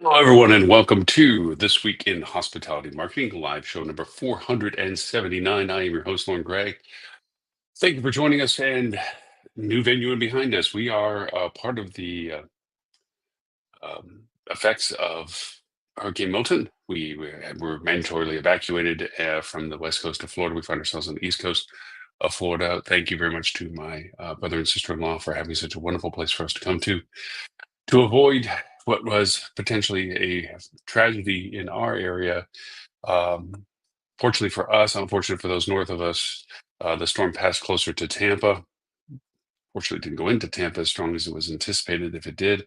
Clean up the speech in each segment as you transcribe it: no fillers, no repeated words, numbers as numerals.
Hello, everyone, and welcome to This Week in Hospitality Marketing, live show number 479. I am your host, Lauren Gray. Thank you for joining us. And new venue and behind us, we are part of the effects of Hurricane Milton. We were mandatorily evacuated from the west coast of Florida. We find ourselves on the east coast of Florida. Thank you very much to my brother and sister-in-law for having such a wonderful place for us to come to avoid what was potentially a tragedy in our area. um, Fortunately for us, unfortunate for those north of us, the storm passed closer to Tampa. Fortunately, it didn't go into Tampa as strong as it was anticipated if it did,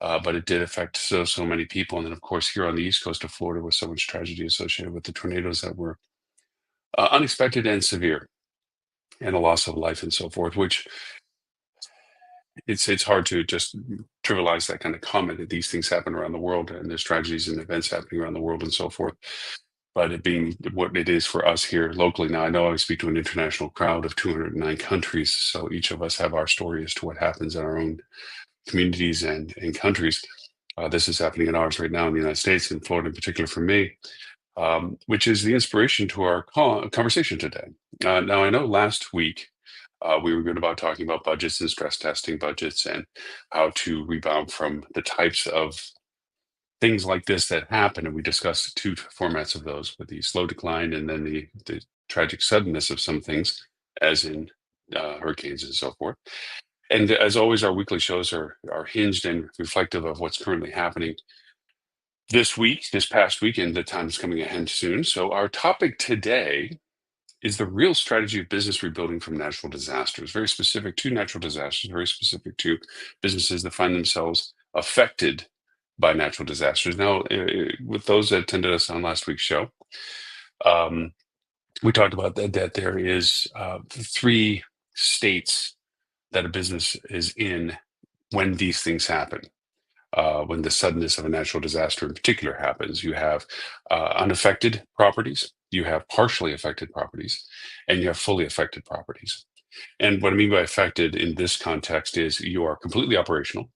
but it did affect so many people. And then, of course, here on the east coast of Florida, with so much tragedy associated with the tornadoes that were unexpected and severe, and a loss of life and so forth. Which it's hard to just trivialize that kind of comment that these things happen around the world and there's tragedies and events happening around the world and so forth. But it being what it is for us here locally. Now, I know I speak to an international crowd of 209 countries, so each of us have our story as to what happens in our own communities and countries. This is happening in ours right now in the United States, in Florida in particular for me, which is the inspiration to our conversation today. Now, I know last week we were good about talking about budgets and stress testing budgets and how to rebound from the types of things like this that happen. And we discussed two formats of those, with the slow decline and then the tragic suddenness of some things, as in hurricanes and so forth. And as always, our weekly shows are hinged and reflective of what's currently happening this week, this past week, and the time is coming ahead soon. So our topic today is the real strategy of business rebuilding from natural disasters, very specific to natural disasters, very specific to businesses that find themselves affected by natural disasters. Now, with those that attended us on last week's show, um, we talked about that there is three states that a business is in when these things happen. When the suddenness of a natural disaster in particular happens, you have unaffected properties, you have partially affected properties, and you have fully affected properties. And what I mean by affected in this context is you are completely operational,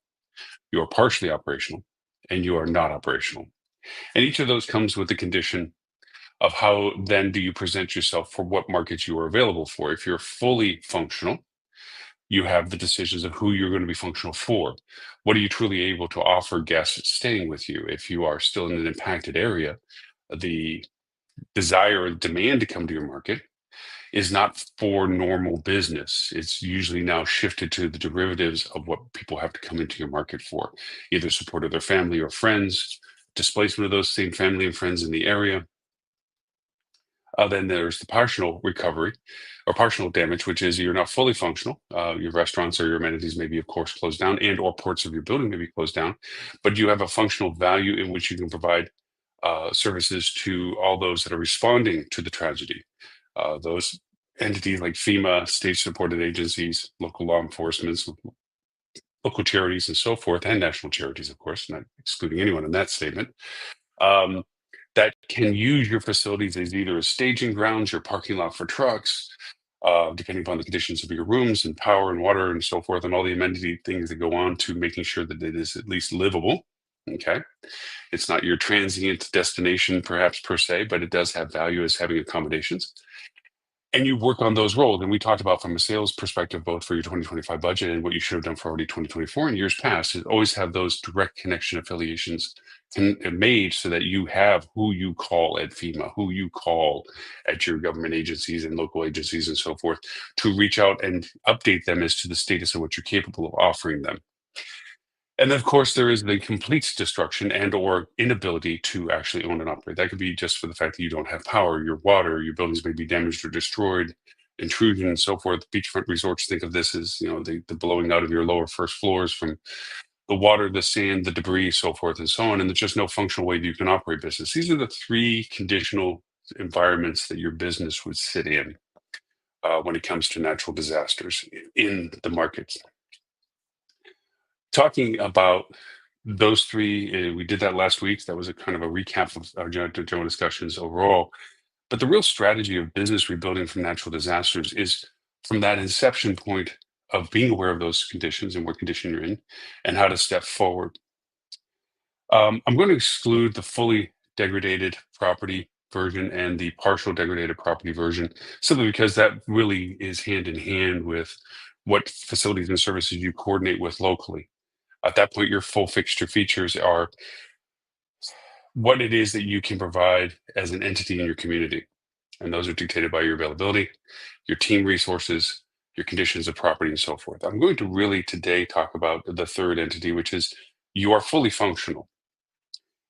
you are partially operational, and you are not operational. And each of those comes with the condition of how then do you present yourself for what markets you are available for. If you're fully functional, you have the decisions of who you're going to be functional for. What are you truly able to offer guests staying with you? If you are still in an impacted area, the desire or demand to come to your market is not for normal business. It's usually now shifted to the derivatives of what people have to come into your market for, either support of their family or friends, displacement of those same family and friends in the area. Then there's the partial recovery or partial damage, which is you're not fully functional. Your restaurants or your amenities may be, of course, closed down, and or parts of your building may be closed down, but you have a functional value in which you can provide services to all those that are responding to the tragedy. Those entities like FEMA, state-supported agencies, local law enforcement, local charities, and so forth, and national charities, of course, not excluding anyone in that statement. Um, that can use your facilities as either as staging grounds, your parking lot for trucks, depending upon the conditions of your rooms and power and water and so forth, and all the amenity things that go on to making sure that it is at least livable. Okay. It's not your transient destination, perhaps per se, but it does have value as having accommodations. And you work on those roles. And we talked about from a sales perspective, both for your 2025 budget and what you should have done for already 2024 and years past, is always have those direct connection affiliations made so that you have who you call at FEMA, who you call at your government agencies and local agencies and so forth, to reach out and update them as to the status of what you're capable of offering them. And then, of course, there is the complete destruction and or inability to actually own and operate. That could be just for the fact that you don't have power, your water, your buildings may be damaged or destroyed, intrusion and so forth. Beachfront resorts, think of this as, the blowing out of your lower first floors from the water, the sand, the debris, so forth and so on. And there's just no functional way that you can operate business. These are the three conditional environments that your business would sit in when it comes to natural disasters in the markets. Talking about those three, we did that last week. That was a kind of a recap of our general discussions overall. But the real strategy of business rebuilding from natural disasters is from that inception point of being aware of those conditions and what condition you're in and how to step forward. I'm going to exclude the fully degraded property version and the partial degraded property version, simply because that really is hand in hand with what facilities and services you coordinate with locally. At that point, your full fixture features are what it is that you can provide as an entity in your community. And those are dictated by your availability, your team resources, your conditions of property, and so forth. I'm going to really today talk about the third entity, which is you are fully functional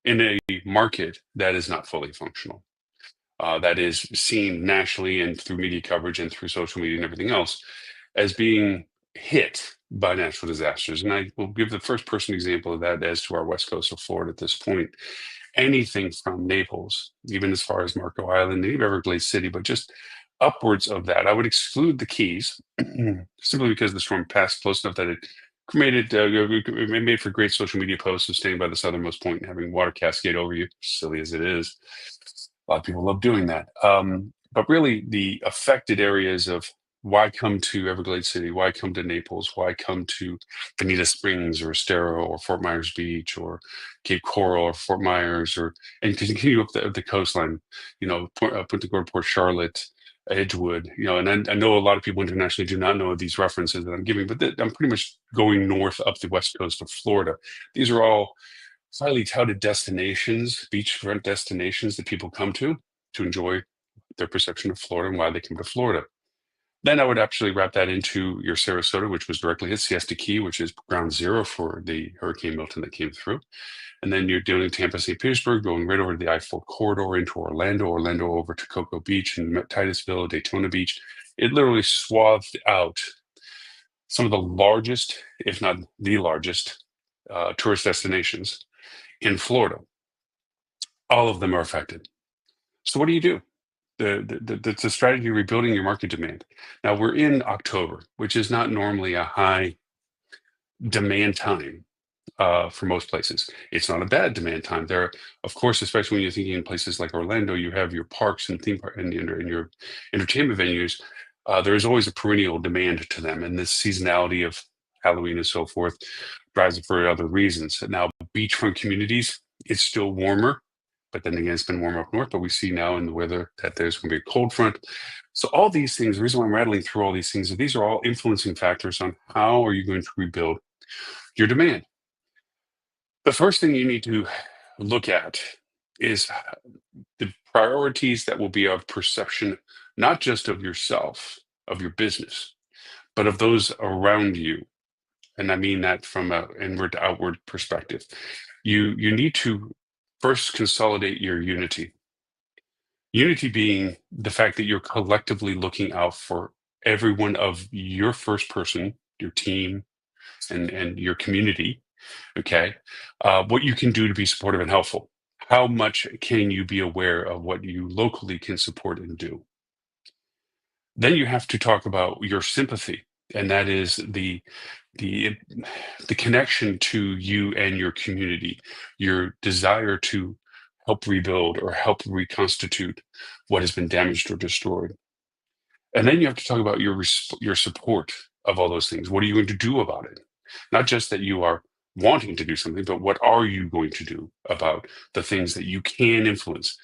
in a market that is not fully functional. That is seen nationally and through media coverage and through social media and everything else as being hit by natural disasters. And I will give the first person example of that as to our west coast of Florida at this point. Anything from Naples, even as far as Marco Island, and even Everglades City, but just upwards of that. I would exclude the Keys simply because the storm passed close enough that it made for great social media posts of staying by the southernmost point and having water cascade over you, silly as it is. A lot of people love doing that. But really, the affected areas of why come to Everglades City? Why come to Naples? Why come to Bonita Springs or Estero or Fort Myers Beach or Cape Coral or Fort Myers and continue up the coastline, Punta Gorda, Port Charlotte, Edgewood, and I know a lot of people internationally do not know these references that I'm giving, but I'm pretty much going north up the west coast of Florida. These are all highly touted destinations, beachfront destinations that people come to enjoy their perception of Florida and why they come to Florida. Then I would actually wrap that into your Sarasota, which was directly hit, Siesta Key, which is ground zero for the Hurricane Milton that came through. And then you're doing Tampa, St. Petersburg, going right over to the I-4 corridor into Orlando over to Cocoa Beach and Titusville, Daytona Beach. It literally swathed out some of the largest, if not the largest, tourist destinations in Florida. All of them are affected. So what do you do? The strategy rebuilding your market demand. Now we're in October, which is not normally a high demand time for most places. It's not a bad demand time. There, of course, especially when you're thinking in places like Orlando, you have your parks and theme park and your entertainment venues. There is always a perennial demand to them, and this seasonality of Halloween and so forth drives it for other reasons. Now, beachfront communities, it's still warmer, but then again, it's been warmer up north. But we see now in the weather that there's going to be a cold front. So all these things, the reason why I'm rattling through all these things, these are all influencing factors on how are you going to rebuild your demand. The first thing you need to look at is the priorities that will be of perception, not just of yourself, of your business, but of those around you. And I mean that from an inward to outward perspective. You need to first consolidate your unity. Unity being the fact that you're collectively looking out for everyone of your first person, your team, and your community. Okay. What you can do to be supportive and helpful. How much can you be aware of what you locally can support and do? Then you have to talk about your sympathy, and that is the connection to you and your community, your desire to help rebuild or help reconstitute what has been damaged or destroyed. And then you have to talk about your support of all those things. What are you going to do about it? Not just that you are wanting to do something, but what are you going to do about the things that you can influence?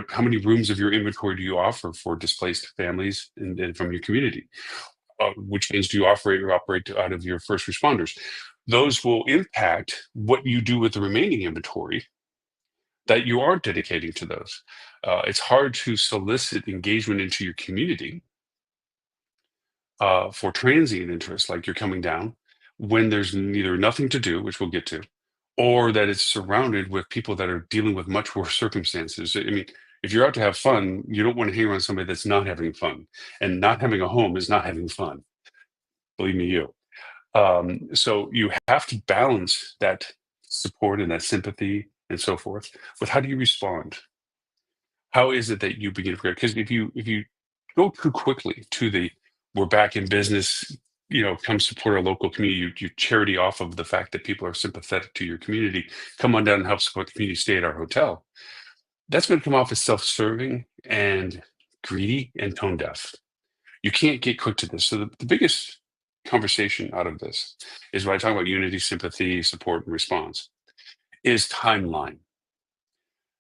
How many rooms of your inventory do you offer for displaced families and from your community? Which means do you operate out of your first responders? Those will impact what you do with the remaining inventory that you are dedicating to those. It's hard to solicit engagement into your community for transient interest, like you're coming down, when there's neither nothing to do, which we'll get to, or that it's surrounded with people that are dealing with much worse circumstances. I mean, if you're out to have fun, you don't want to hang around somebody that's not having fun, and not having a home is not having fun. Believe me, you. So you have to balance that support and that sympathy and so forth with how do you respond? How is it that you begin to create? Because if you go too quickly to the we're back in business, come support our local community, you charity off of the fact that people are sympathetic to your community, come on down and help support the community, stay at our hotel. That's going to come off as self-serving and greedy and tone deaf. You can't get quick to this. So the biggest conversation out of this is when I talk about unity, sympathy, support, and response. is timeline,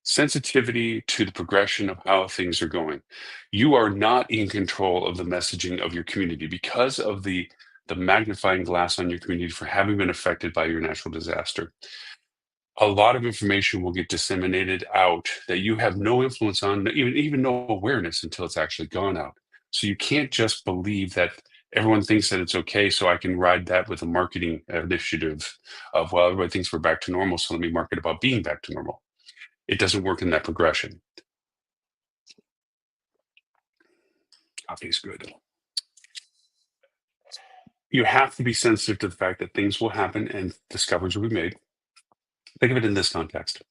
sensitivity to the progression of how things are going. You are not in control of the messaging of your community because of the magnifying glass on your community for having been affected by your natural disaster. A lot of information will get disseminated out that you have no influence on, even no awareness until it's actually gone out. So you can't just believe that everyone thinks that it's okay, so I can ride that with a marketing initiative of, well, everybody thinks we're back to normal, so let me market about being back to normal. It doesn't work in that progression. Coffee is good. You have to be sensitive to the fact that things will happen and discoveries will be made. Think of it in this context.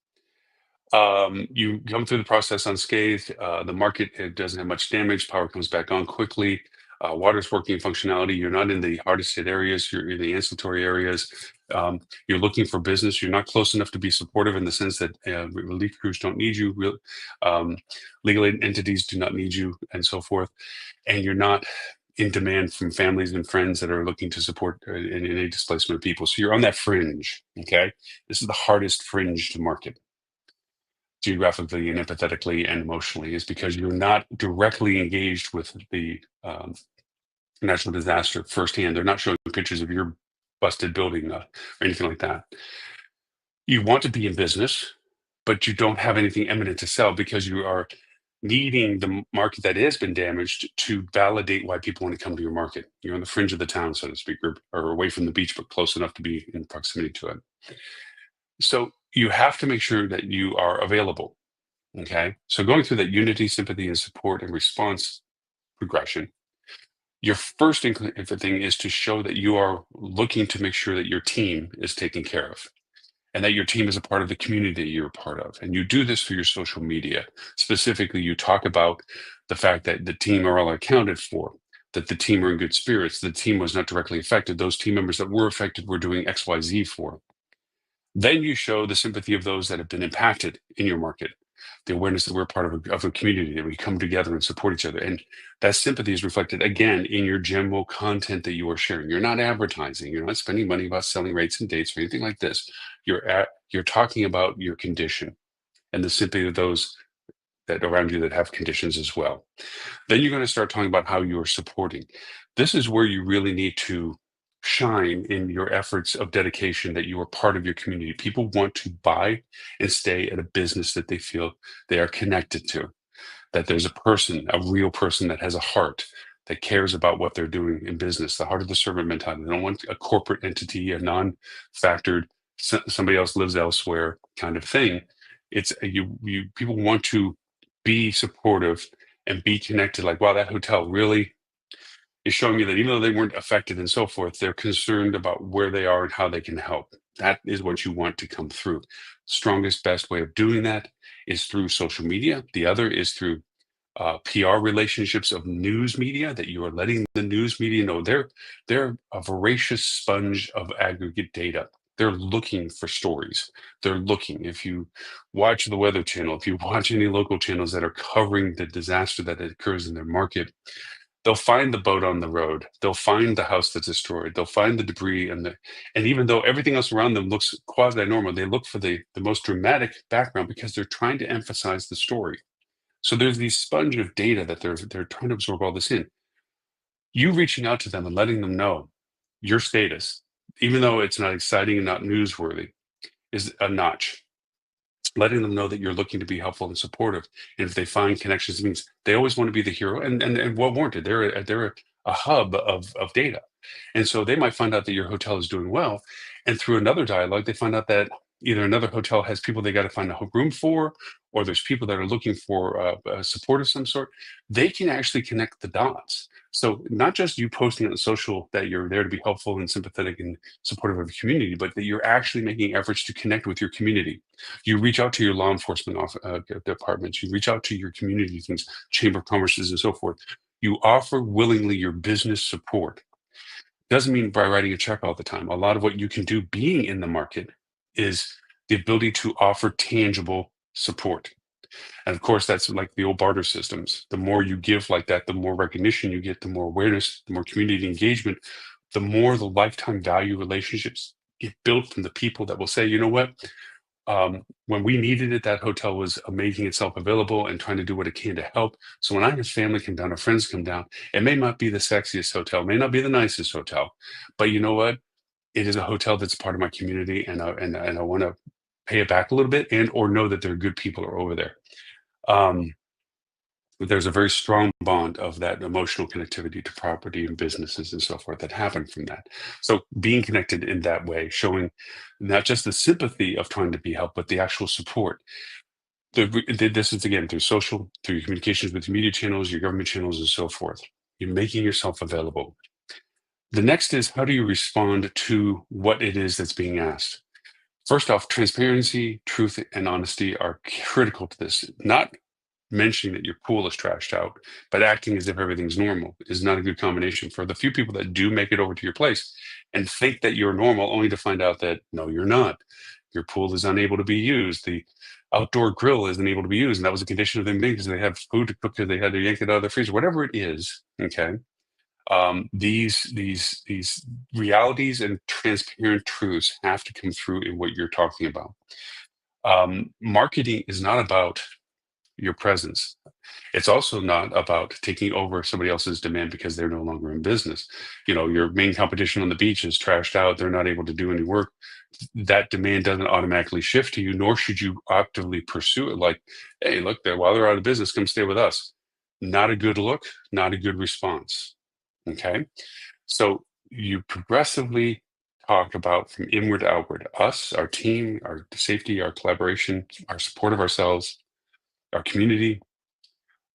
You come through the process unscathed. The market, it doesn't have much damage. Power comes back on quickly. Water's working functionality. You're not in the hardest hit areas. You're in the ancillary areas. You're looking for business. You're not close enough to be supportive in the sense that relief crews don't need you. Legal aid entities do not need you, and so forth. And you're not in demand from families and friends that are looking to support any displacement of people. So you're on that fringe. Okay, this is the hardest fringe to market geographically and empathetically and emotionally, is because you're not directly engaged with the natural disaster firsthand. They're not showing pictures of your busted building or anything like that. You want to be in business, but you don't have anything imminent to sell because you are needing the market that has been damaged to validate why people want to come to your market. You're on the fringe of the town, so to speak, or away from the beach, but close enough to be in proximity to it. So you have to make sure that you are available. Okay. So going through that unity, sympathy, and support and response progression, your first thing is to show that you are looking to make sure that your team is taken care of and that your team is a part of the community that you're a part of. And you do this through your social media. Specifically, you talk about the fact that the team are all accounted for, that the team are in good spirits, the team was not directly affected. Those team members that were affected were doing XYZ for. Then you show the sympathy of those that have been impacted in your market, the awareness that we're part of a community, that we come together and support each other. And that sympathy is reflected again in your general content that you are sharing. You're not advertising, you're not spending money about selling rates and dates or anything like this. You're talking about your condition and the sympathy of those that around you that have conditions as well. Then you're going to start talking about how you are supporting. This is where you really need to shine in your efforts of dedication, that you are part of your community. People want to buy and stay at a business that they feel they are connected to, that there's a person, a real person that has a heart, that cares about what they're doing in business, the heart of the servant mentality. They don't want a corporate entity, a non-factored, somebody else lives elsewhere kind of thing. It's you people want to be supportive and be connected, like, wow, that hotel really is showing me that even though they weren't affected and so forth, they're concerned about where they are and how they can help. That is what you want to come through. Strongest, best way of doing that is through social media. The other is through PR relationships of news media, that you are letting the news media know they're a voracious sponge of aggregate data. They're looking for stories. They're looking. If you watch the Weather Channel, if you watch any local channels that are covering the disaster that occurs in their market, they'll find the boat on the road. They'll find the house that's destroyed. They'll find the debris and even though everything else around them looks quasi normal, they look for the most dramatic background because they're trying to emphasize the story. So there's these sponge of data that they're trying to absorb all this in. You reaching out to them and letting them know your status, even though it's not exciting and not newsworthy, is a notch. Letting them know that you're looking to be helpful and supportive. And if they find connections, it means they always want to be the hero, and well warranted. They're a hub of data. And so they might find out that your hotel is doing well. And through another dialogue, they find out that either another hotel has people they got to find a room for, or there's people that are looking for support of some sort. They can actually connect the dots. So not just you posting on social that you're there to be helpful and sympathetic and supportive of your community, but that you're actually making efforts to connect with your community. You reach out to your law enforcement departments. You reach out to your community things, chamber of commerces, and so forth. You offer willingly your business support. Doesn't mean by writing a check all the time. A lot of what you can do being in the market is the ability to offer tangible support. And of course, that's like the old barter systems. The more you give like that, the more recognition you get, the more awareness, the more community engagement, the more the lifetime value relationships get built from the people that will say, you know what, When we needed it, that hotel was making itself available and trying to do what it can to help. So when I have family come down or friends come down, it may not be the sexiest hotel, may not be the nicest hotel, but you know what? It is a hotel that's part of my community, and I want to pay it back a little bit, and or know that there are good people are over there. Um, there's a very strong bond of that emotional connectivity to property and businesses and so forth that happen from that. So being connected in that way, showing not just the sympathy of trying to be helped, but the actual support. This is again through social, through your communications with your media channels, your government channels, and so forth. You're making yourself available. The next is, how do you respond to what it is that's being asked? First off, transparency, truth, and honesty are critical to this. Not mentioning that your pool is trashed out, but acting as if everything's normal is not a good combination for the few people that do make it over to your place and think that you're normal, only to find out that no, you're not. Your pool is unable to be used. The outdoor grill isn't able to be used. And that was a condition of them being because they have food to cook because they had to yank it out of the freezer, whatever it is. Okay. These realities and transparent truths have to come through in what you're talking about. Marketing is not about your presence. It's also not about taking over somebody else's demand because they're no longer in business. You know, your main competition on the beach is trashed out. They're not able to do any work. That demand doesn't automatically shift to you, nor should you actively pursue it. Like, hey, look, there, while they're out of business, come stay with us. Not a good look, not a good response. Okay. So you progressively talk about from inward to outward, us, our team, our safety, our collaboration, our support of ourselves, our community,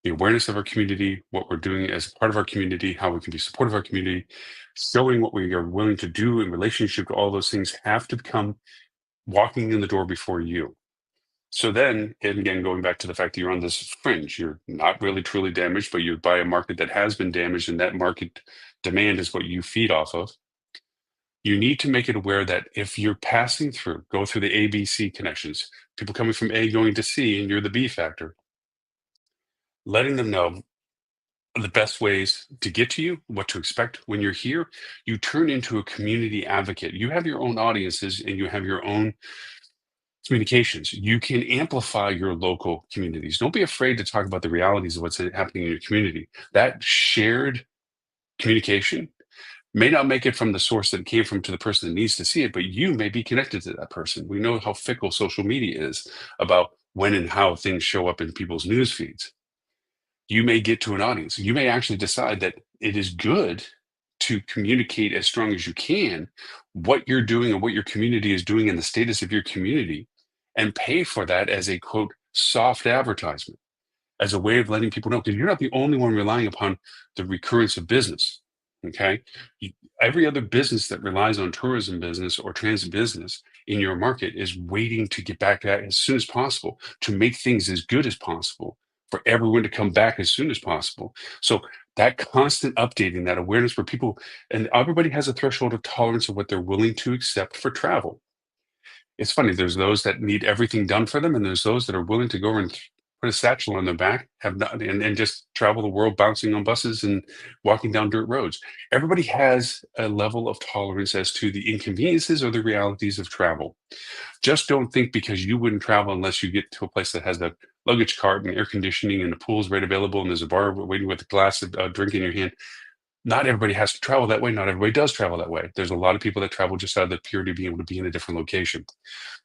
the awareness of our community, what we're doing as part of our community, how we can be supportive of our community, showing what we are willing to do in relationship to all those things have to become walking in the door before you. So then, and again, going back to the fact that you're on this fringe, you're not really truly damaged, but you're by a market that has been damaged, and that market demand is what you feed off of. You need to make it aware that if you're passing through, go through the ABC connections, people coming from A going to C, and you're the B factor, letting them know the best ways to get to you, what to expect when you're here. You turn into a community advocate. You have your own audiences and you have your own communications. You can amplify your local communities. Don't be afraid to talk about the realities of what's happening in your community. That shared communication may not make it from the source that it came from to the person that needs to see it, but you may be connected to that person. We know how fickle social media is about when and how things show up in people's news feeds. You may get to an audience. You may actually decide that it is good to communicate as strong as you can what you're doing and what your community is doing and the status of your community, and pay for that as a quote soft advertisement, as a way of letting people know, because you're not the only one relying upon the recurrence of business. Okay. You- every other business that relies on tourism business or transit business in your market is waiting to get back at as soon as possible to make things as good as possible for everyone to come back as soon as possible. So that constant updating, that awareness for people, and everybody has a threshold of tolerance of what they're willing to accept for travel. It's funny, there's those that need everything done for them, and there's those that are willing to go and put a satchel on their back, have not, and just travel the world bouncing on buses and walking down dirt roads. Everybody has a level of tolerance as to the inconveniences or the realities of travel. Just don't think because you wouldn't travel unless you get to a place that has a luggage cart and air conditioning and the pool's right available and there's a bar waiting with a glass of drink in your hand. Not everybody has to travel that way. Not everybody does travel that way. There's a lot of people that travel just out of the purity of being able to be in a different location.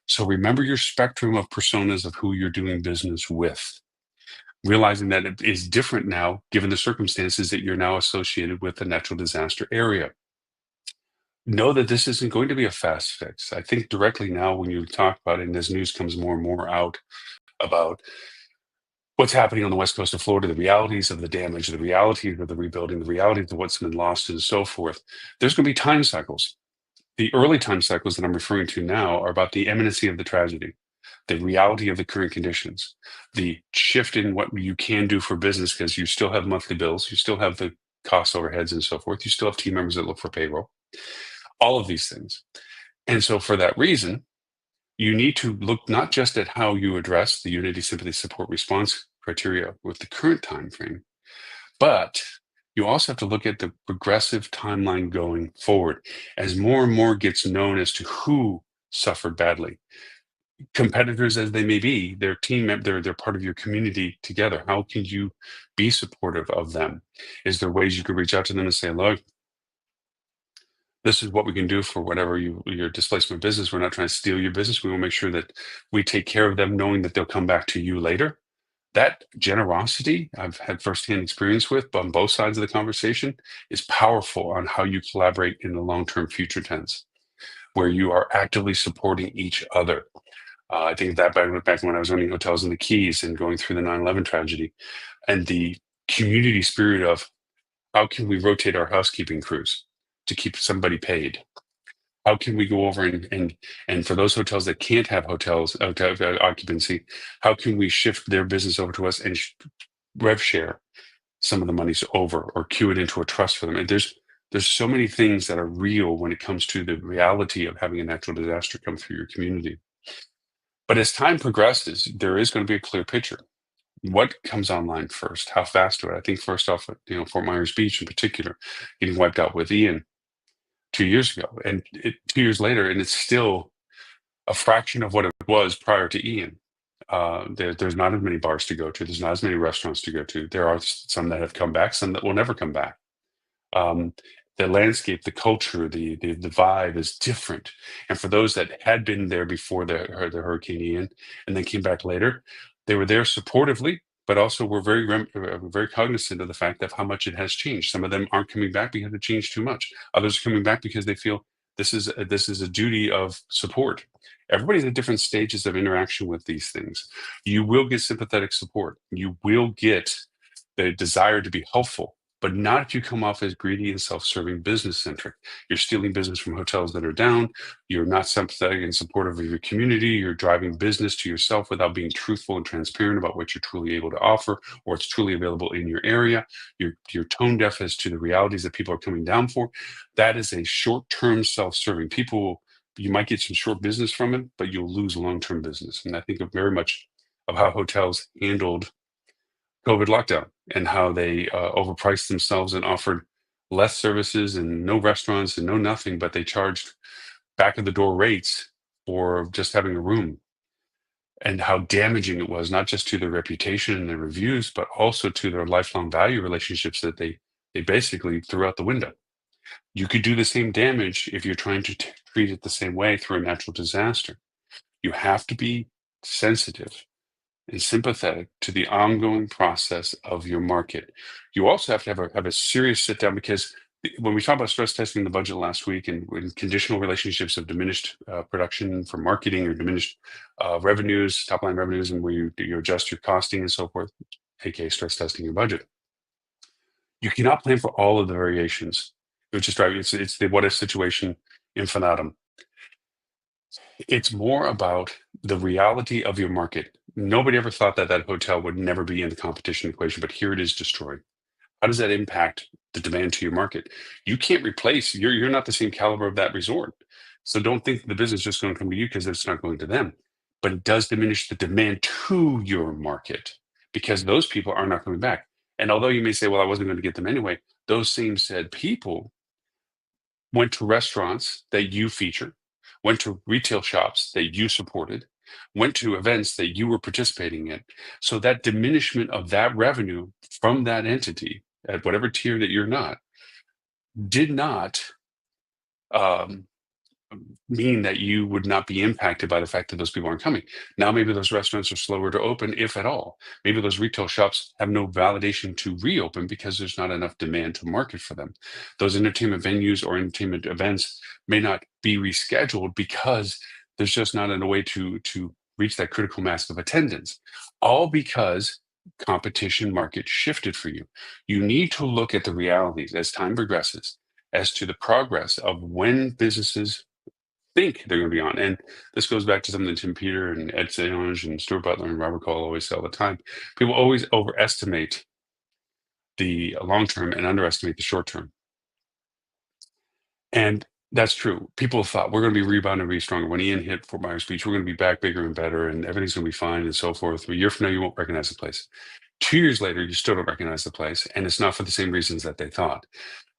So remember your spectrum of personas of who you're doing business with, realizing that it is different now given the circumstances that you're now associated with the natural disaster area. Know that this isn't going to be a fast fix. I think directly now when you talk about it and as news comes more and more out about what's happening on the west coast of Florida, the realities of the damage, the realities of the rebuilding, the realities of what's been lost and so forth, there's going to be time cycles. The early time cycles that I'm referring to now are about the imminency of the tragedy, the reality of the current conditions, the shift in what you can do for business because you still have monthly bills, you still have the cost overheads and so forth, you still have team members that look for payroll, all of these things. And so for that reason, you need to look not just at how you address the unity, sympathy, support, response criteria with the current time frame, but you also have to look at the progressive timeline going forward as more and more gets known as to who suffered badly. competitors as they may be, they're they're part of your community together. How can you be supportive of them? Is there ways you could reach out to them and say, look, this is what we can do for whatever your displacement business. We're not trying to steal your business. We will make sure that we take care of them, knowing that they'll come back to you later. That generosity I've had firsthand experience with on both sides of the conversation is powerful on how you collaborate in the long-term future tense, where you are actively supporting each other. I think that back when I was running hotels in the Keys and going through the 9/11 tragedy, and the community spirit of how can we rotate our housekeeping crews to keep somebody paid? How can we go over and for those hotels that can't have occupancy, how can we shift their business over to us and rev share some of the monies over or queue it into a trust for them? And there's so many things that are real when it comes to the reality of having a natural disaster come through your community. But as time progresses, there is going to be a clear picture. What comes online first? How fast do it? I think first off, Fort Myers Beach in particular, getting wiped out with Ian 2 years ago, and 2 years later, and it's still a fraction of what it was prior to Ian. There's not as many bars to go to. There's not as many restaurants to go to. There are some that have come back, some that will never come back. Um, the landscape, the culture, the vibe is different. And for those that had been there before the Hurricane Ian and then came back later, they were there supportively, but also were very cognizant of the fact of how much it has changed. Some of them aren't coming back because it changed too much. Others are coming back because they feel this is a duty of support. Everybody's at different stages of interaction with these things. You will get sympathetic support. You will get the desire to be helpful, but not if you come off as greedy and self-serving, business centric. You're stealing business from hotels that are down. You're not sympathetic and supportive of your community. You're driving business to yourself without being truthful and transparent about what you're truly able to offer or it's truly available in your area. You're tone deaf as to the realities that people are coming down for. That is a short-term self-serving. You might get some short business from it, but you'll lose long-term business. And I think of very much of how hotels handled COVID lockdown and how they overpriced themselves and offered less services and no restaurants and no nothing, but they charged back of the door rates for just having a room, and how damaging it was, not just to their reputation and their reviews, but also to their lifelong value relationships that they basically threw out the window. You could do the same damage if you're trying to treat it the same way through a natural disaster. You have to be sensitive and sympathetic to the ongoing process of your market. You also have to have a serious sit down, because when we talked about stress testing the budget last week and when conditional relationships of diminished production for marketing or diminished revenues, top line revenues, and where you adjust your costing and so forth, aka stress testing your budget, you cannot plan for all of the variations. It would just drive you. It's the what if situation infinitum. It's more about the reality of your market. Nobody ever thought that that hotel would never be in the competition equation, but here it is destroyed. How does that impact the demand to your market? You can't replace, you're not the same caliber of that resort. So don't think the business is just going to come to you because it's not going to them. But it does diminish the demand to your market because those people are not coming back. And although you may say, well, I wasn't going to get them anyway, those same said people went to restaurants that you feature, went to retail shops that you supported, went to events that you were participating in. So that diminishment of that revenue from that entity at whatever tier that you're not did not um, mean that you would not be impacted by the fact that those people aren't coming. Now, maybe those restaurants are slower to open, if at all. Maybe those retail shops have no validation to reopen because there's not enough demand to market for them. Those entertainment venues or entertainment events may not be rescheduled because there's just not a way to reach that critical mass of attendance. All because competition market shifted for you. You need to look at the realities as time progresses as to the progress of when businesses think they're going to be on. And this goes back to something that Tim Peter and Ed Salange and Stuart Butler and Robert Cole always say all the time. People always overestimate the long term and underestimate the short term. And that's true. People thought we're going to be rebounding, be stronger. When Ian hit Fort Myers Beach, we're going to be back bigger and better, and everything's going to be fine and so forth. A year from now, you won't recognize the place. 2 years later, you still don't recognize the place, and it's not for the same reasons that they thought.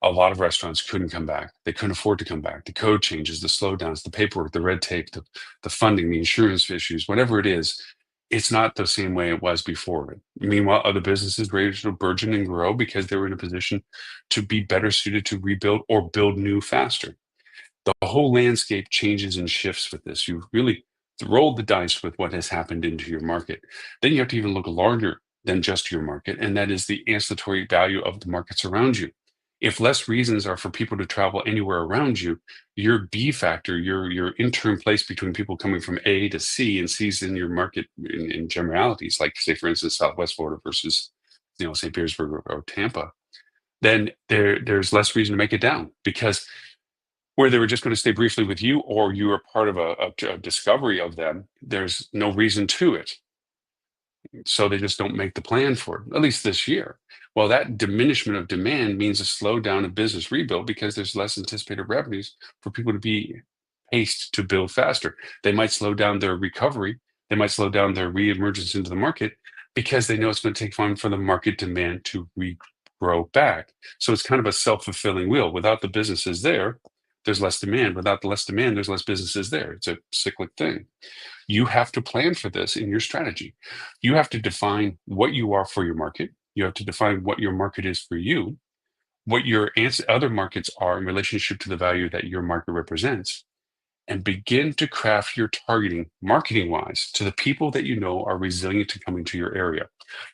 A lot of restaurants couldn't come back. They couldn't afford to come back. The code changes, the slowdowns, the paperwork, the red tape, the funding, the insurance issues, whatever it is, it's not the same way it was before. Meanwhile, other businesses were able to burgeon and grow because they were in a position to be better suited to rebuild or build new faster. The whole landscape changes and shifts with this. You really roll the dice with what has happened into your market. Then you have to even look larger than just your market, and that is the ancillary value of the markets around you. If less reasons are for people to travel anywhere around you, your B factor, your interim place between people coming from A to C, and C's in your market in generalities, like say for instance Southwest Florida versus St. Petersburg or Tampa, then there's less reason to make it down because where they were just going to stay briefly with you or you were part of a discovery of them, there's no reason to it. So they just don't make the plan for it, at least this year. Well, that diminishment of demand means a slowdown of business rebuild because there's less anticipated revenues for people to be paced to build faster. They might slow down their recovery. They might slow down their reemergence into the market because they know it's going to take time for the market demand to regrow back. So it's kind of a self-fulfilling wheel. Without the businesses there, there's less demand. Without the less demand, there's less businesses there. It's a cyclic thing. You have to plan for this in your strategy. You have to define what you are for your market. You have to define what your market is for you, what your other markets are in relationship to the value that your market represents, and begin to craft your targeting marketing wise to the people that you know are resilient to coming to your area.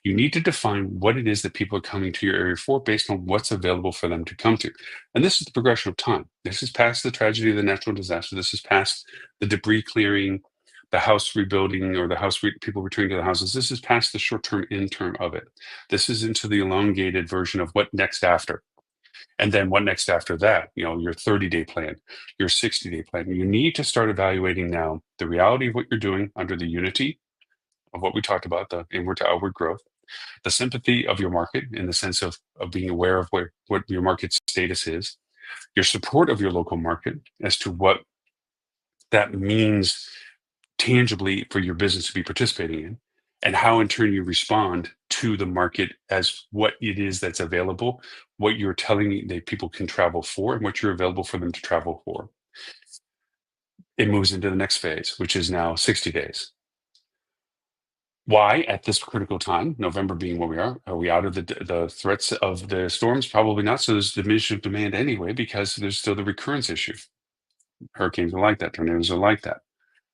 You need to define what it is that people are coming to your area for based on what's available for them to come to. And this is the progression of time. This is past the tragedy of the natural disaster. This is past the debris clearing, the house rebuilding, or the people returning to the houses. This is past the short term, in term of it. This is into the elongated version of what next after. And then what next after that? Your 30-day plan, your 60-day plan. You need to start evaluating now the reality of what you're doing under the unity of what we talked about, the inward to outward growth, the sympathy of your market in the sense of being aware of what your market status is, your support of your local market as to what that means tangibly for your business to be participating in, and how in turn you respond to the market as what it is that's available, what you're telling that people can travel for, and what you're available for them to travel for. It moves into the next phase, which is now 60 days. Why at this critical time, November being where we are we out of the threats of the storms? Probably not. So there's diminution of demand anyway, because there's still the recurrence issue. Hurricanes are like that. Tornadoes are like that.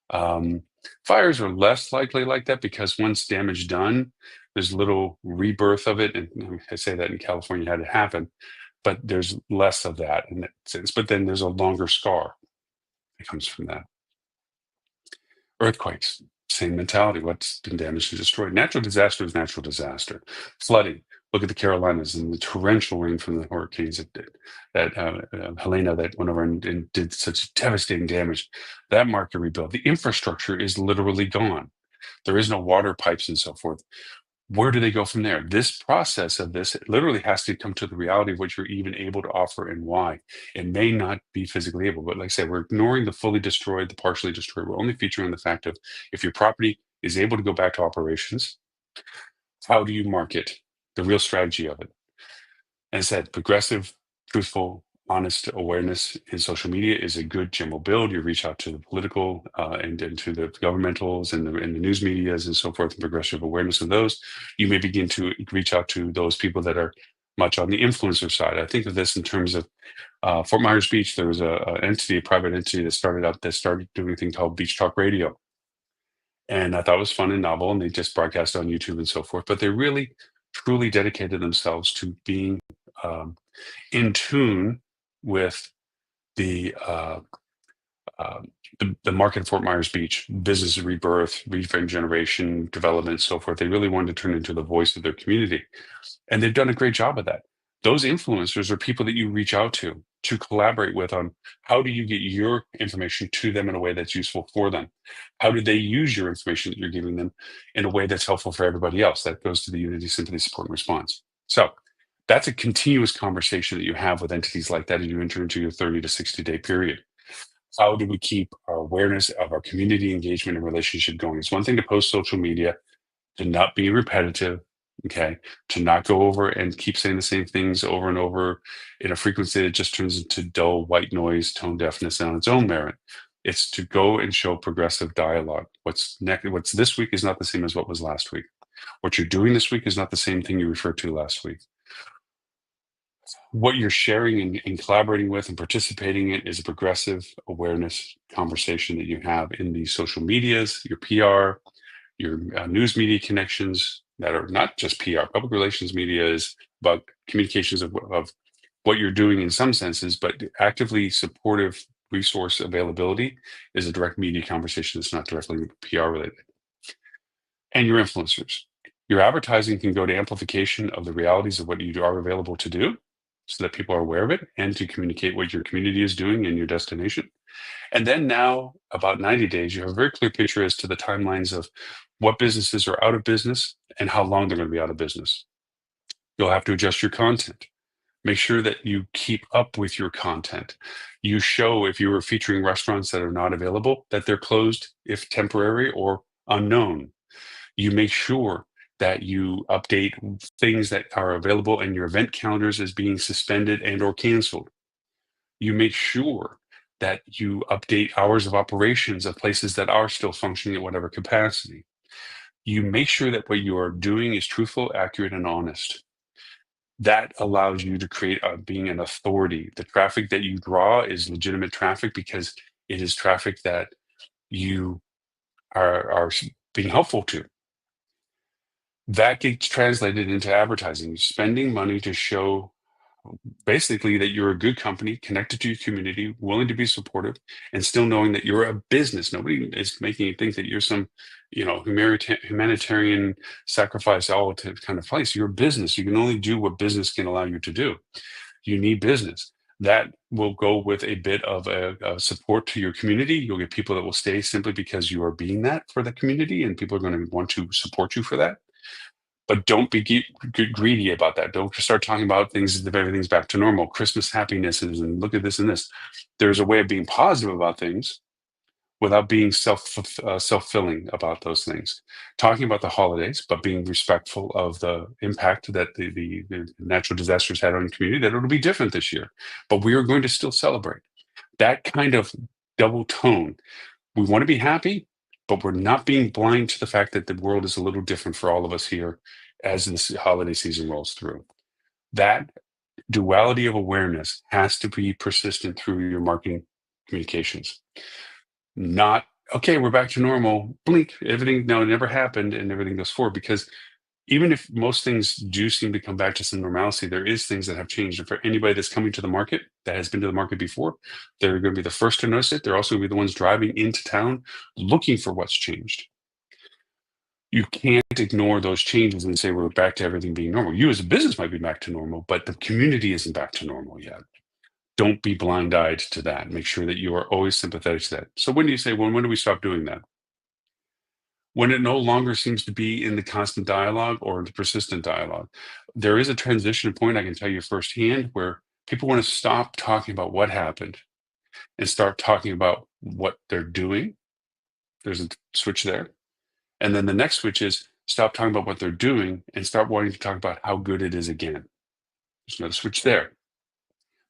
Um, Fires are less likely like that because once damage done, there's little rebirth of it. And I say that in California had it happen, but there's less of that in that sense. But then there's a longer scar that comes from that. Earthquakes, same mentality. What's been damaged and destroyed? Natural disaster is natural disaster. Flooding. Look at the Carolinas and the torrential rain from the hurricanes that Helena that went over and did such devastating damage. That market rebuilt. The infrastructure is literally gone. There is no water pipes and so forth. Where do they go from there? This process of this literally has to come to the reality of what you're even able to offer and why. It may not be physically able, but like I said, we're ignoring the fully destroyed, the partially destroyed. We're only featuring the fact of if your property is able to go back to operations, how do you market the real strategy of it? And I said, progressive, truthful, honest awareness in social media is a good general build. You reach out to the political and to the governmentals and the news medias and so forth, and progressive awareness of those. You may begin to reach out to those people that are much on the influencer side. I think of this in terms of Fort Myers Beach. There was a private entity that started doing a thing called Beach Talk Radio. And I thought it was fun and novel, and they just broadcast on YouTube and so forth. But they really, truly dedicated themselves to being um, in tune with the, uh, uh, the market of Fort Myers Beach, business rebirth, regeneration, development, so forth. They really wanted to turn into the voice of their community, and they've done a great job of that. Those influencers are people that you reach out to collaborate with on how do you get your information to them in a way that's useful for them. How do they use your information that you're giving them in a way that's helpful for everybody else? That goes to the unity, sympathy, support, and response. So that's a continuous conversation that you have with entities like that as you enter into your 30 to 60-day period. How do we keep our awareness of our community engagement and relationship going? It's one thing to post social media, to not be repetitive, Okay, to not go over and keep saying the same things over and over in a frequency that just turns into dull white noise, tone deafness on its own merit. It's to go and show progressive dialogue. What's this week is not the same as what was last week. What you're doing this week is not the same thing you referred to last week. What you're sharing and collaborating with and participating in is a progressive awareness conversation that you have in the social medias, your PR, your news media connections that are not just PR. Public relations media is about communications of what you're doing in some senses, but actively supportive resource availability is a direct media conversation that's not directly PR related. And your influencers. Your advertising can go to amplification of the realities of what you are available to do so that people are aware of it and to communicate what your community is doing in your destination. And then now, about 90 days, you have a very clear picture as to the timelines of what businesses are out of business and how long they're going to be out of business. You'll have to adjust your content. Make sure that you keep up with your content. You show if you are featuring restaurants that are not available, that they're closed, if temporary or unknown. You make sure that you update things that are available in your event calendars as being suspended and or canceled. You make sure that you update hours of operations of places that are still functioning at whatever capacity. You make sure that what you are doing is truthful, accurate, and honest. That allows you to create being an authority. The traffic that you draw is legitimate traffic because it is traffic that you are being helpful to. That gets translated into advertising, spending money to show basically that you're a good company connected to your community, willing to be supportive, and still knowing that you're a business. Nobody is making you think that you're some, humanitarian sacrifice all to kind of place. You're a business. You can only do what business can allow you to do. You need business. That will go with a bit of a support to your community. You'll get people that will stay simply because you are being that for the community, and people are going to want to support you for that. But don't be greedy about that. Don't start talking about things as if everything's back to normal. Christmas happinesses and look at this and this. There's a way of being positive about things without being self-filling about those things. Talking about the holidays, but being respectful of the impact that the natural disasters had on the community. That it'll be different this year, but we are going to still celebrate. That kind of double tone. We want to be happy, but we're not being blind to the fact that the world is a little different for all of us here as this holiday season rolls through. That duality of awareness has to be persistent through your marketing communications. Not, okay, we're back to normal, blink, everything, no, it never happened, and everything goes forward. Because even if most things do seem to come back to some normalcy, there is things that have changed. And for anybody that's coming to the market, that has been to the market before, they're going to be the first to notice it. They're also going to be the ones driving into town looking for what's changed. You can't ignore those changes and say we're back to everything being normal. You as a business might be back to normal, but the community isn't back to normal yet. Don't be blind-eyed to that. Make sure that you are always sympathetic to that. So when do you say, well, when do we stop doing that? When it no longer seems to be in the constant dialogue or the persistent dialogue. There is a transition point, I can tell you firsthand, where people want to stop talking about what happened and start talking about what they're doing. There's a switch there. And then the next switch is stop talking about what they're doing and start wanting to talk about how good it is again. There's another switch there.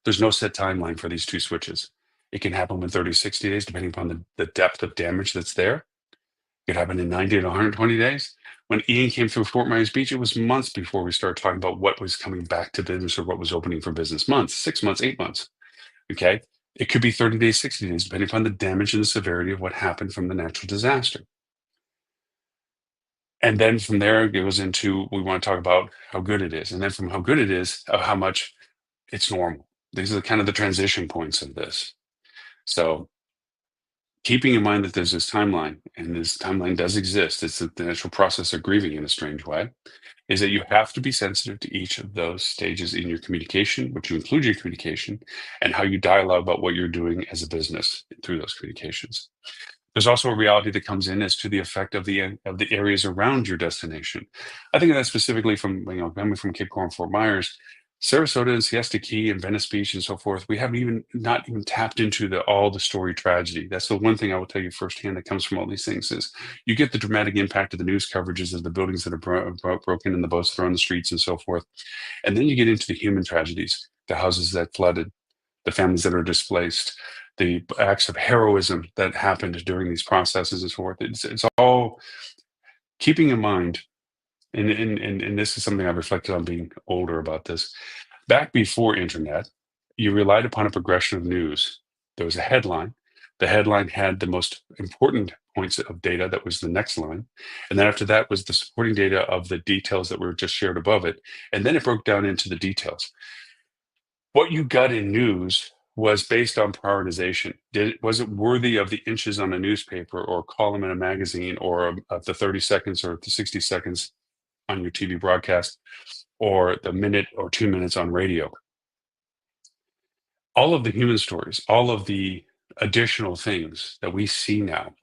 There's no set timeline for these two switches. It can happen in 30, 60 days, depending upon the depth of damage that's there. It could happen in 90 to 120 days. When Ian came through Fort Myers Beach, it was months before we started talking about what was coming back to business or what was opening for business. Months, 6 months, 8 months. Okay. It could be 30 days, 60 days, depending upon the damage and the severity of what happened from the natural disaster. And then from there, it goes into, we want to talk about how good it is. And then from how good it is, of how much it's normal. These are kind of the transition points of this. So keeping in mind that there's this timeline, and this timeline does exist, it's the natural process of grieving in a strange way, is that you have to be sensitive to each of those stages in your communication, which you include your communication, and how you dialogue about what you're doing as a business through those communications. There's also a reality that comes in as to the effect of the areas around your destination. I think of that specifically from coming from Cape Coral and Fort Myers. Sarasota and Siesta Key and Venice Beach and so forth, we haven't even not even tapped into all the story tragedy. That's the one thing I will tell you firsthand that comes from all these things is you get the dramatic impact of the news coverages of the buildings that are broken and the boats thrown in the streets and so forth. And then you get into the human tragedies, the houses that flooded, the families that are displaced, the acts of heroism that happened during these processes and so forth. It's all keeping in mind, and this is something I've reflected on being older about this. Back before internet, you relied upon a progression of news. There was a headline. The headline had the most important points of data that was the next line. And then after that was the supporting data of the details that were just shared above it. And then it broke down into the details. What you got in news was based on prioritization. Was it worthy of the inches on a newspaper or column in a magazine or of the 30 seconds or the 60 seconds on your TV broadcast or the minute or 2 minutes on radio? All of the human stories, all of the additional things that we see now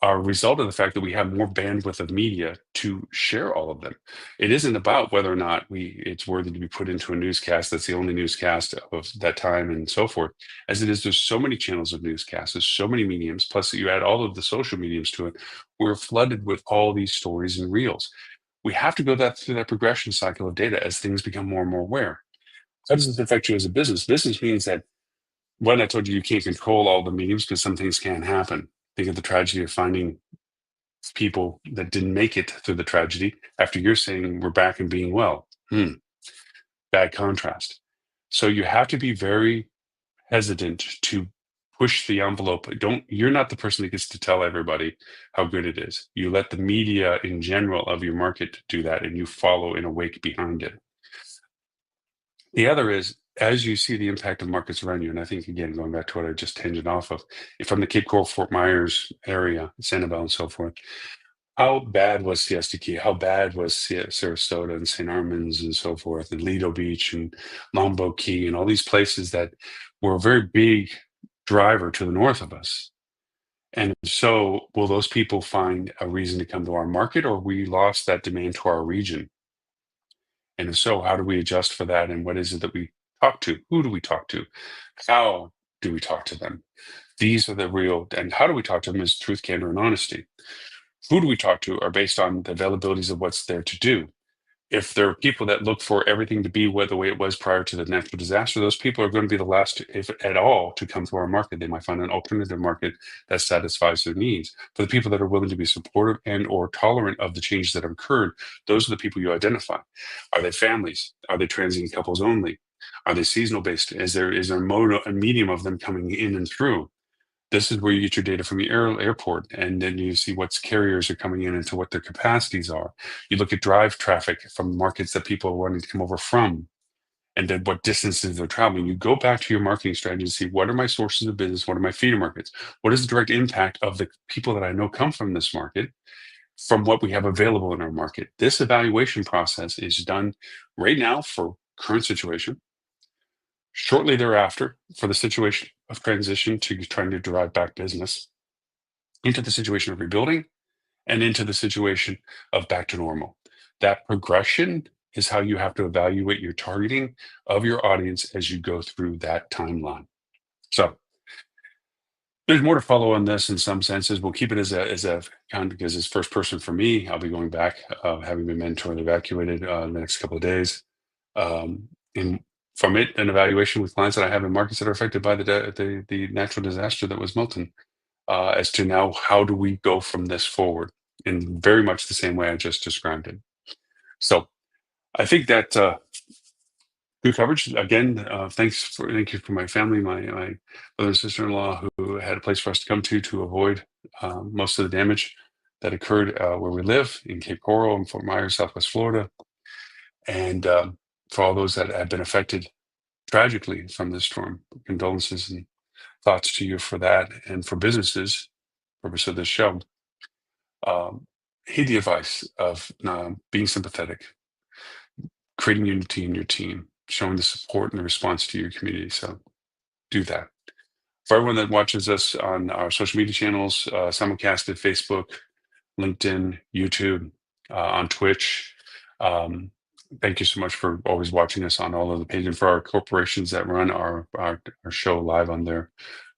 are a result of the fact that we have more bandwidth of media to share all of them. It isn't about whether or not it's worthy to be put into a newscast that's the only newscast of that time and so forth, as it is there's so many channels of newscasts, there's so many mediums, plus you add all of the social mediums to it, we're flooded with all these stories and reels. We have to go through that progression cycle of data as things become more and more aware. How does this affect you as a business? Business means that when I told you can't control all the mediums because some things can't happen. Think of the tragedy of finding people that didn't make it through the tragedy after you're saying we're back and being well. Bad contrast. So you have to be very hesitant to push the envelope. You're not the person that gets to tell everybody how good it is. You let the media in general of your market do that and you follow in a wake behind it. The other is, as you see the impact of markets around you, and I think, again, going back to what I just tangent off of, from the Cape Coral, Fort Myers area, Sanibel and so forth, how bad was Siesta Key? How bad was Sarasota and St. Armands and so forth, and Lido Beach and Longboat Key and all these places that were a very big driver to the north of us? And so will those people find a reason to come to our market, or we lost that demand to our region? And if so, how do we adjust for that? And what is it that we talk to? Who do we talk to? How do we talk to them? These are the real, and how do we talk to them is truth, candor, and honesty. Who do we talk to are based on the availabilities of what's there to do. If there are people that look for everything to be the way it was prior to the natural disaster, those people are going to be the last, if at all, to come to our market. They might find an alternative market that satisfies their needs. For the people that are willing to be supportive and or tolerant of the changes that have occurred, those are the people you identify. Are they families? Are they transient couples only? Are they seasonal based? Is there a medium of them coming in and through? This is where you get your data from your airport, and then you see what carriers are coming in and to what their capacities are. You look at drive traffic from markets that people are wanting to come over from, and then what distances they're traveling. You go back to your marketing strategy and see what are my sources of business, what are my feeder markets, what is the direct impact of the people that I know come from this market, from what we have available in our market. This evaluation process is done right now for current situation, shortly thereafter for the situation of transition to trying to drive back business, into the situation of rebuilding, and into the situation of back to normal. That progression is how you have to evaluate your targeting of your audience as you go through that timeline. So there's more to follow on this in some senses. We'll keep it as a kind because it's first person for me. I'll be going back, having been mentored and evacuated in the next couple of days. And from it, an evaluation with clients that I have in markets that are affected by the natural disaster that was Milton, as to now how do we go from this forward in very much the same way I just described it. So I think that good coverage again. Thank you for my family, my brother and sister-in-law who had a place for us to come to avoid most of the damage that occurred where we live in Cape Coral and Fort Myers, Southwest Florida, and for all those that have been affected tragically from this storm. Condolences and thoughts to you for that, and for businesses. Purpose of this show. Heed the advice of being sympathetic, creating unity in your team, showing the support and the response to your community. So do that. For everyone that watches us on our social media channels, simulcasted Facebook, LinkedIn, YouTube, on Twitch, Thank you so much for always watching us on all of the pages, and for our corporations that run our show live on their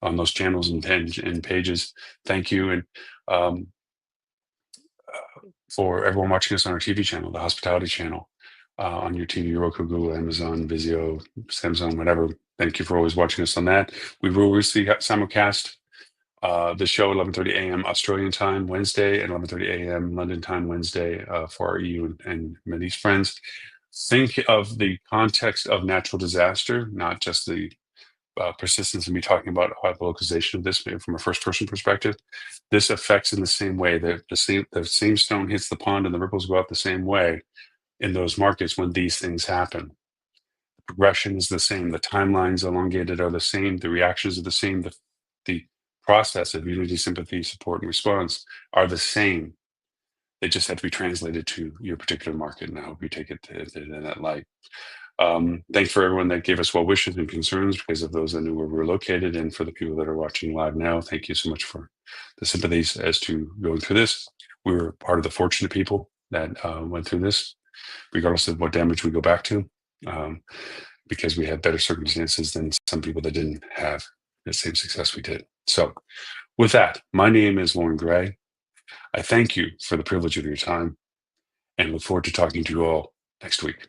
on those channels and pages. Thank you, and um, for everyone watching us on our TV channel, the Hospitality Channel, on your TV, Roku, Google, Amazon, Vizio, Samsung, whatever. Thank you for always watching us on that. We will receive simulcast the show 11:30 a.m. Australian time Wednesday and 11:30 a.m. London time Wednesday for our EU and Middle East friends. Think of the context of natural disaster, not just the persistence of me talking about the localization of this from a first person perspective. This affects in the same way that the same stone hits the pond and the ripples go out the same way in those markets when these things happen. The progression is the same, the timelines elongated are the same, the reactions are the same, the process of unity, sympathy, support, and response are the same. They just have to be translated to your particular market, and I hope you take it in that light. Thanks for everyone that gave us well wishes and concerns, because of those that knew where we were located, and for the people that are watching live now, thank you so much for the sympathies as to going through this. We were part of the fortunate people that went through this, regardless of what damage we go back to, because we had better circumstances than some people that didn't have the same success we did. So with that, my name is Lauren Gray. I thank you for the privilege of your time and look forward to talking to you all next week.